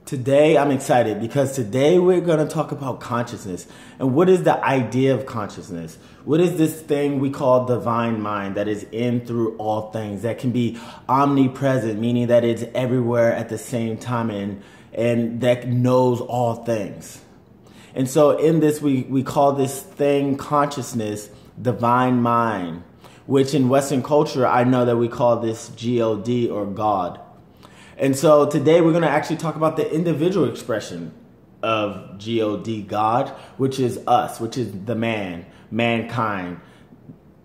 Today, I'm excited because today we're going to talk about consciousness. And what is the idea of consciousness? What is this thing we call divine mind that is in through all things, that can be omnipresent, meaning that it's everywhere at the same time and that knows all things? And so in this, we call this thing consciousness, divine mind, which in Western culture, I know that we call this God or God. And so today we're going to actually talk about the individual expression of God, which is us, which is the mankind,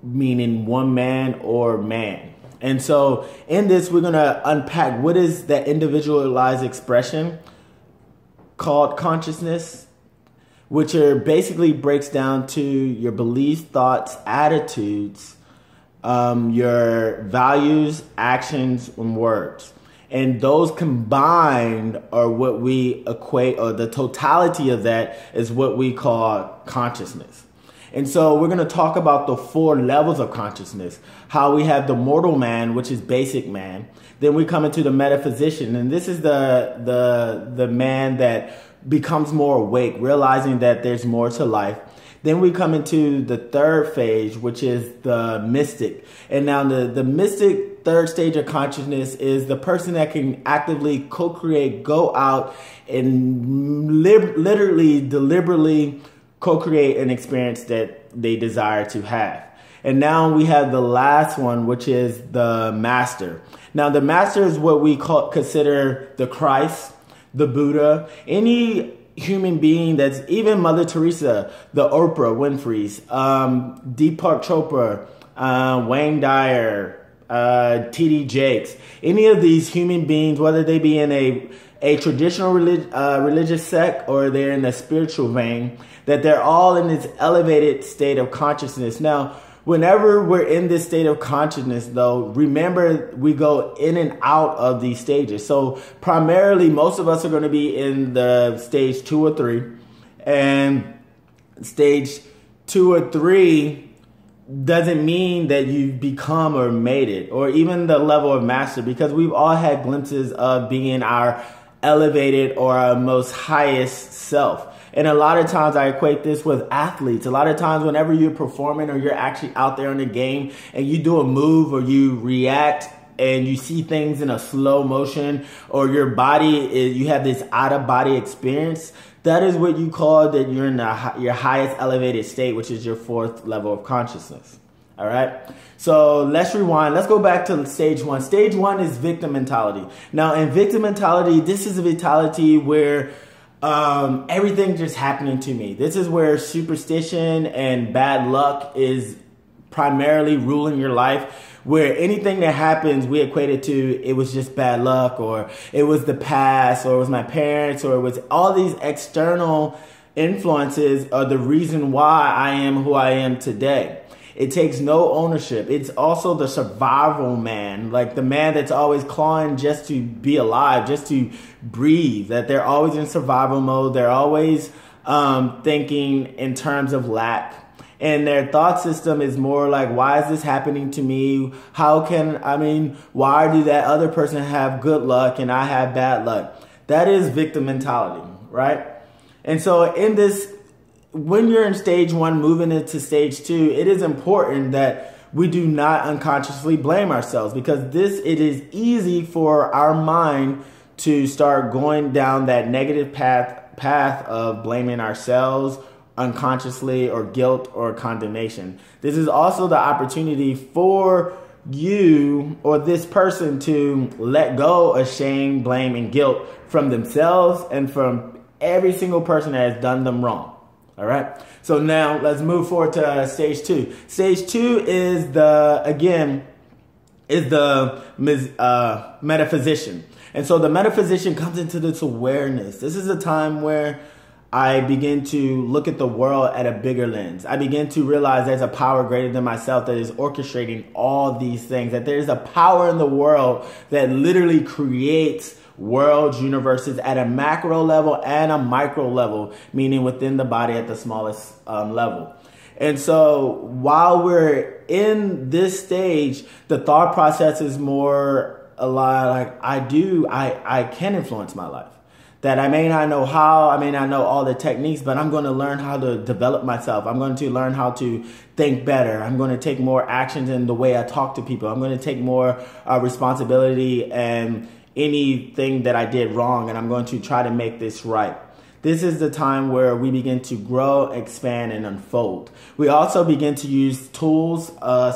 meaning one man or man. And so in this, we're going to unpack what is that individualized expression called consciousness, which basically breaks down to your beliefs, thoughts, attitudes, your values, actions, and words. And those combined are what we equate, or the totality of that is what we call consciousness. And so we're going to talk about the 4 levels of consciousness, how we have the mortal man, which is basic man. Then we come into the metaphysician, and this is the man that becomes more awake, realizing that there's more to life. Then we come into the 3rd phase, which is the mystic. And now the mystic 3rd stage of consciousness is the person that can actively co-create, go out and literally, deliberately co-create an experience that they desire to have. And now we have the last one, which is the master. Now the master is what we consider the Christ, the Buddha, any human being that's even Mother Teresa, the Oprah Winfrey's, Deepak Chopra, Wayne Dyer, T.D. Jakes, any of these human beings, whether they be in a traditional religious sect or they're in a spiritual vein, that they're all in this elevated state of consciousness. Now, whenever we're in this state of consciousness, though, remember we go in and out of these stages. So primarily, most of us are going to be in the stage 2 or 3. And stage 2 or 3 doesn't mean that you've become or made it, or even the level of master, because we've all had glimpses of being our elevated or our most highest self. And a lot of times I equate this with athletes. A lot of times whenever you're performing or you're actually out there in the game and you do a move or you react and you see things in a slow motion, or your body you have this out of body experience, that is what you call that you're in your highest elevated state, which is your 4th level of consciousness. All right. So let's rewind. Let's go back to stage 1. Stage 1 is victim mentality. Now in victim mentality, this is a mentality where everything just happening to me. This is where superstition and bad luck is primarily ruling your life, where anything that happens, we equate it to, it was just bad luck, or it was the past, or it was my parents, or it was all these external influences are the reason why I am who I am today. It takes no ownership. It's also the survival man, like the man that's always clawing just to be alive, just to breathe, that they're always in survival mode. They're always thinking in terms of lack. And their thought system is more like, why is this happening to me? Why do that other person have good luck and I have bad luck? That is victim mentality, right? And so in this, when you're in stage 1, moving into stage 2, it is important that we do not unconsciously blame ourselves, because it is easy for our mind to start going down that negative path of blaming ourselves unconsciously, or guilt or condemnation. This is also the opportunity for you or this person to let go of shame, blame, and guilt from themselves and from every single person that has done them wrong. All right. So now let's move forward to stage 2. Stage 2 is the metaphysician. And so the metaphysician comes into this awareness. This is a time where I begin to look at the world at a bigger lens. I begin to realize there's a power greater than myself that is orchestrating all these things, that there's a power in the world that literally creates worlds, universes at a macro level and a micro level, meaning within the body at the smallest level. And so while we're in this stage, the thought process is more a lot like I can influence my life. that I may not know how, I may not know all the techniques, but I'm going to learn how to develop myself. I'm going to learn how to think better. I'm going to take more actions in the way I talk to people. I'm going to take more responsibility and anything that I did wrong, and I'm going to try to make this right. This is the time where we begin to grow, expand, and unfold. We also begin to use tools,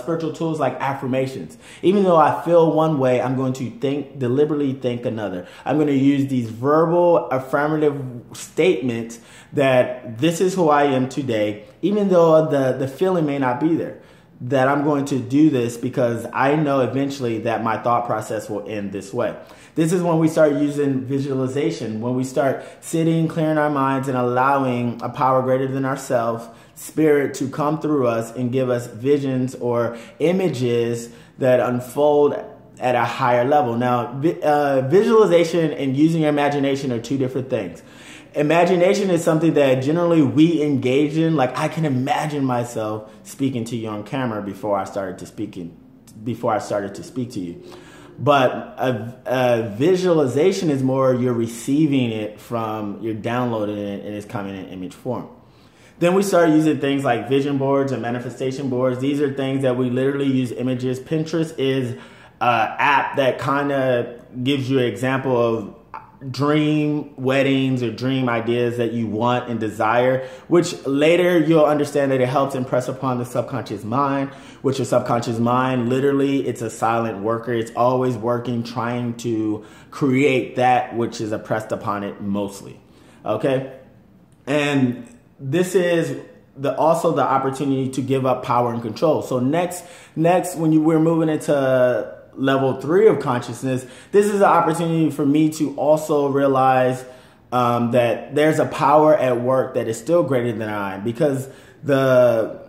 spiritual tools like affirmations. Even though I feel one way, I'm going to deliberately think another. I'm going to use these verbal affirmative statements that this is who I am today, even though the feeling may not be there. That I'm going to do this because I know eventually that my thought process will end this way. This is when we start using visualization, when we start sitting, clearing our minds, and allowing a power greater than ourselves, spirit, to come through us and give us visions or images that unfold at a higher level. Now, visualization and using your imagination are two different things. Imagination is something that generally we engage in. Like, I can imagine myself speaking to you on camera before I started to speak to you. But a visualization is more you're receiving it from, you're downloading it, and it's coming in image form. Then we start using things like vision boards and manifestation boards. These are things that we literally use images. Pinterest is an app that kind of gives you an example of dream weddings or dream ideas that you want and desire, which later you'll understand that it helps impress upon the subconscious mind, which your subconscious mind, literally, it's a silent worker. It's always working, trying to create that which is impressed upon it mostly. Okay? And this is also the opportunity to give up power and control. So next, when we're moving into level 3 of consciousness, this is an opportunity for me to also realize that there's a power at work that is still greater than I am, because the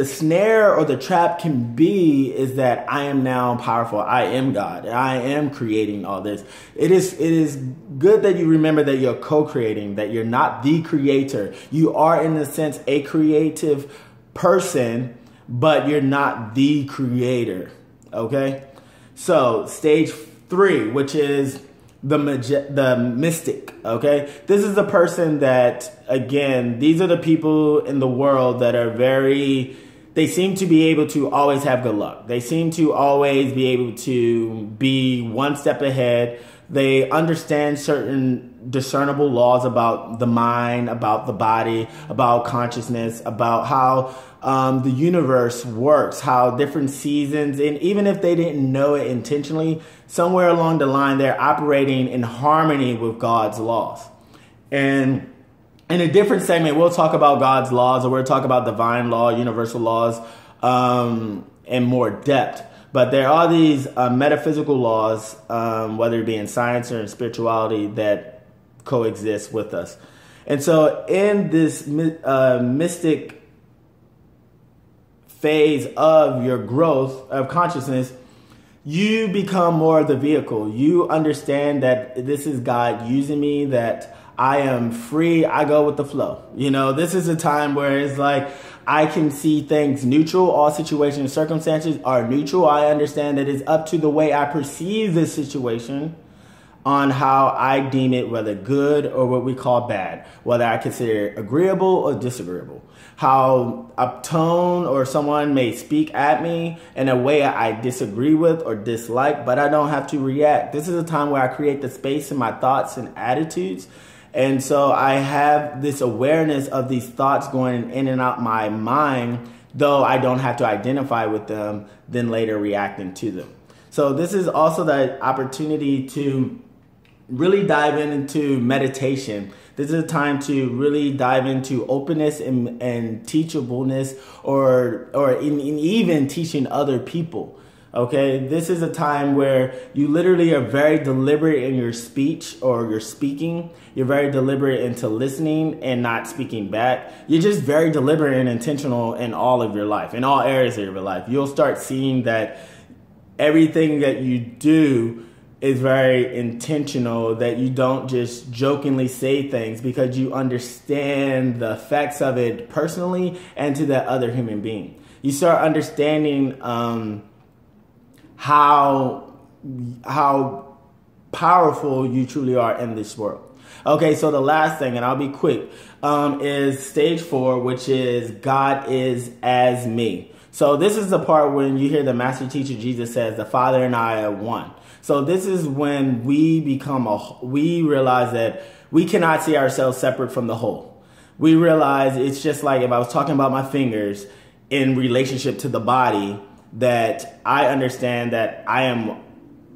snare or the trap can be is that I am now powerful. I am God. And I am creating all this. It is good that you remember that you're co-creating, that you're not the creator. You are, in a sense, a creative person, but you're not the creator. Okay? So stage 3, which is the mystic, okay? This is the person that, again, these are the people in the world that are they seem to be able to always have good luck. They seem to always be able to be one step ahead. They understand certain discernible laws about the mind, about the body, about consciousness, about how the universe works, how different seasons, and even if they didn't know it intentionally, somewhere along the line, they're operating in harmony with God's laws. And in a different segment, we'll talk about God's laws, or we'll talk about divine law, universal laws, in more depth. But there are these metaphysical laws, whether it be in science or in spirituality, that coexist with us. And so in this mystic phase of your growth of consciousness, you become more of the vehicle. You understand that this is God using me, that I am free. I go with the flow. You know, this is a time where it's like I can see things neutral. All situations and circumstances are neutral. I understand that it's up to the way I perceive this situation on how I deem it, whether good or what we call bad, whether I consider it agreeable or disagreeable. How a tone or someone may speak at me in a way I disagree with or dislike, but I don't have to react. This is a time where I create the space in my thoughts and attitudes. And so I have this awareness of these thoughts going in and out my mind, though I don't have to identify with them, then later reacting to them. So this is also the opportunity to really dive into meditation. This is a time to really dive into openness and teachableness, or in even teaching other people. Okay, this is a time where you literally are very deliberate in your speech or your speaking. You're very deliberate into listening and not speaking back. You're just very deliberate and intentional in all of your life, in all areas of your life. You'll start seeing that everything that you do is very intentional, that you don't just jokingly say things, because you understand the effects of it personally and to that other human being. You start understanding how powerful you truly are in this world. Okay, so the last thing, and I'll be quick, is stage 4, which is God is as me. So this is the part when you hear the master teacher Jesus says, the Father and I are one. So this is when we we realize that we cannot see ourselves separate from the whole. We realize it's just like if I was talking about my fingers in relationship to the body, that I understand that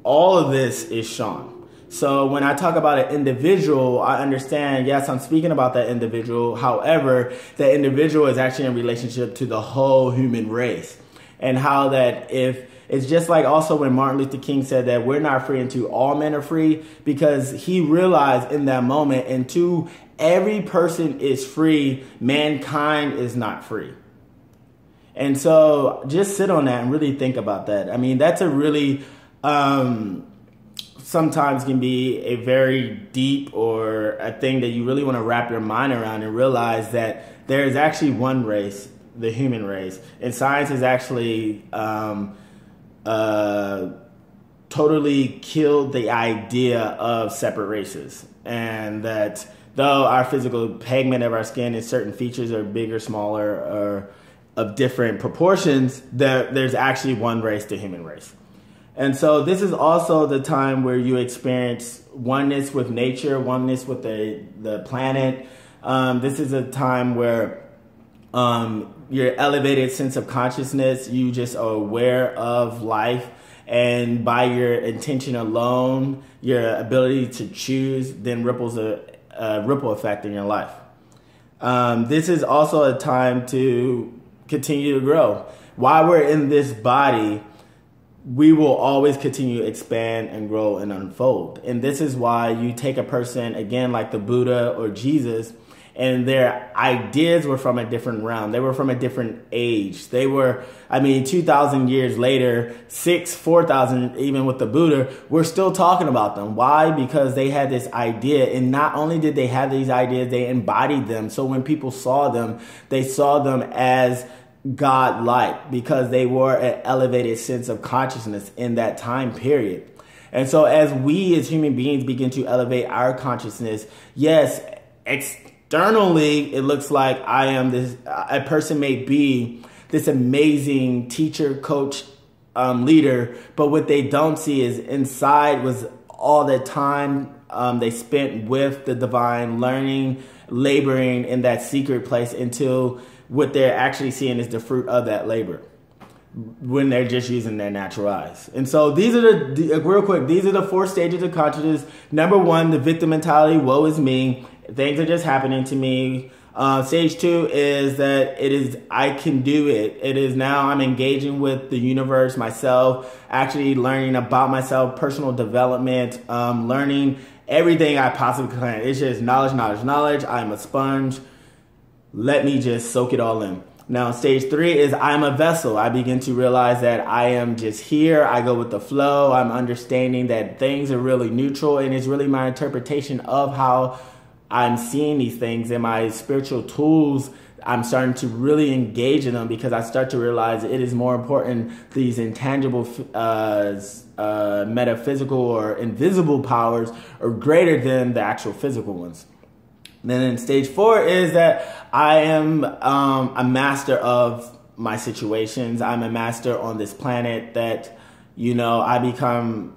all of this is Sean. So when I talk about an individual, I understand, yes, I'm speaking about that individual. However, that individual is actually in relationship to the whole human race. And how that it's just like also when Martin Luther King said that we're not free until all men are free, because he realized in that moment, until every person is free, mankind is not free. And so just sit on that and really think about that. I mean, that's a really... sometimes can be a very deep or a thing that you really want to wrap your mind around and realize that there is actually one race, the human race. And science has actually totally killed the idea of separate races. And that though our physical pigment of our skin and certain features are bigger, smaller, or of different proportions, there's actually one race, the human race. And so this is also the time where you experience oneness with nature, oneness with the planet. This is a time where your elevated sense of consciousness, you just are aware of life. And by your intention alone, your ability to choose then ripples a ripple effect in your life. This is also a time to continue to grow. While we're in this body, we will always continue to expand and grow and unfold. And this is why you take a person, again, like the Buddha or Jesus, and their ideas were from a different realm. They were from a different age. They were, 2,000 years later, 4,000, even with the Buddha, we're still talking about them. Why? Because they had this idea, and not only did they have these ideas, they embodied them. So when people saw them, they saw them as God-like, because they were an elevated sense of consciousness in that time period. And so as we as human beings begin to elevate our consciousness, yes, externally it looks like a person may be this amazing teacher, coach, leader, but what they don't see is inside was all the time they spent with the divine, learning, laboring in that secret place, until what they're actually seeing is the fruit of that labor when they're just using their natural eyes. And so these are real quick, these are the 4 stages of consciousness. Number 1, the victim mentality, woe is me. Things are just happening to me. Stage 2 is that I can do it. It is now I'm engaging with the universe, myself, actually learning about myself, personal development, learning everything I possibly can. It's just knowledge, knowledge, knowledge. I'm a sponge. Let me just soak it all in. Now, stage 3 is I'm a vessel. I begin to realize that I am just here. I go with the flow. I'm understanding that things are really neutral, and it's really my interpretation of how I'm seeing these things, and my spiritual tools, I'm starting to really engage in them, because I start to realize it is more important, these intangible metaphysical or invisible powers are greater than the actual physical ones. Then in stage 4 is that I am a master of my situations. I'm a master on this planet, that, I become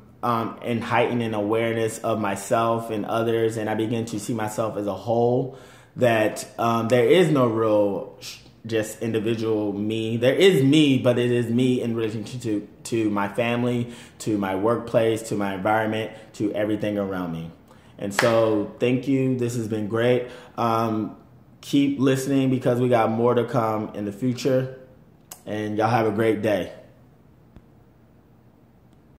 in heightened awareness of myself and others, and I begin to see myself as a whole, that there is no real just individual me. There is me, but it is me in relation to my family, to my workplace, to my environment, to everything around me. And so thank you. This has been great. Keep listening, because we got more to come in the future. And y'all have a great day.